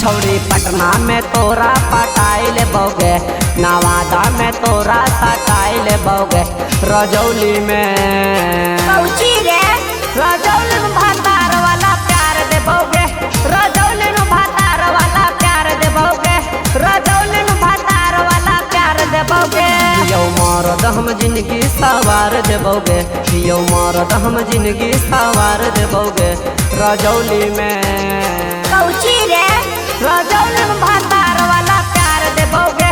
छौरी पटना में तोरा पटाइल बोगे, नवादा में तोरा सटाइल बोगे, रजौली में रजौली में भातार वाला प्यार देबोगे, रजौली में भातार वाला प्यार देबोगे, रजौली में भातार वाला प्यार देबोगे। यौ मरद हम जिंदगी सवार देबोगे, यौ मरद हम जिंदगी सवार देबोगे, रजौली में रजौली में भातार वाला प्यार देबोगे,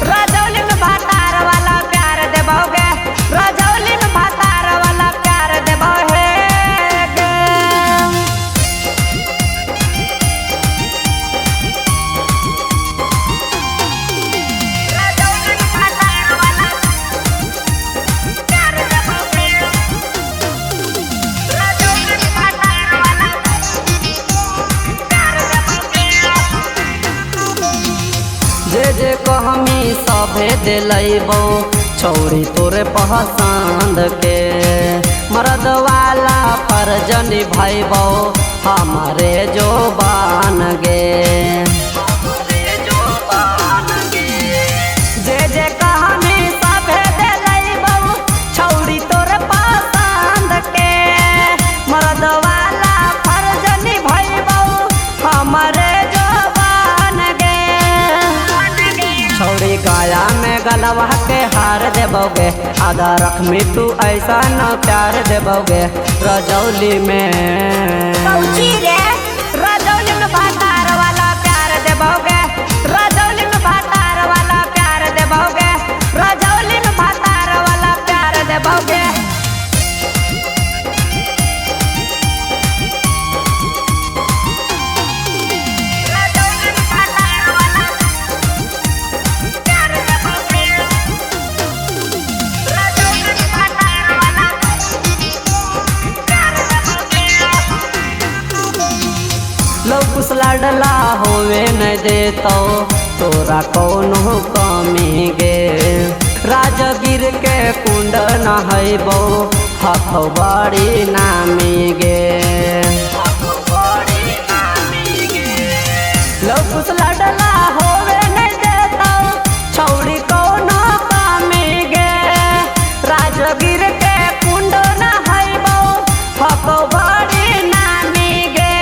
रजौली में भातार वाला प्यार देबोगे, रजौली में भातार वाला प्यार देबोगे। रजौली में भातार वाला प्यार देबोगे, रजौली में भातार वाला प्यार देबोगे। जे कहमी सभे दिलैबो छौरी तोरे पसंद के, मर्द वाला फर्ज निभैबो हमारे जोबान गे, जे कहमी सभे दिलैबो छौरी तोरे पसंद के, मर्द वाला फर्ज निभैबो हमारे जोबान गे। छौरी गाया में गलवा के हार देबोगे, आधा रखमी तू ऐसा न प्यार देबोगे, रजौली में रजौली में भातार वाला प्यार देबोगे, रजौली में भातार वाला प्यार देबोगे, रजौली में भातार वाला प्यार देबोगे। लौकुस लाडला होवे न देतो तोरा कोनो कमी गे, राजगीर के कुंड नहैबो हथौ बड़ी नामी गे, लौकुस लाडला होवे न देतो छौरी कोनो कमी गे, राजगीर के कुंड नहैबो हथौ बड़ी नामी गे।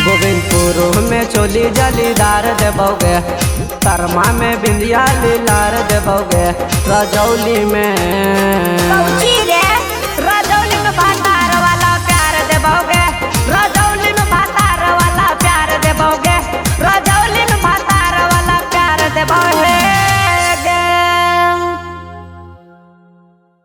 गोविंदपुर में चोली जलीदार देबोगे, तरमा में बिंदिया लीलार देबोगे, रजौली में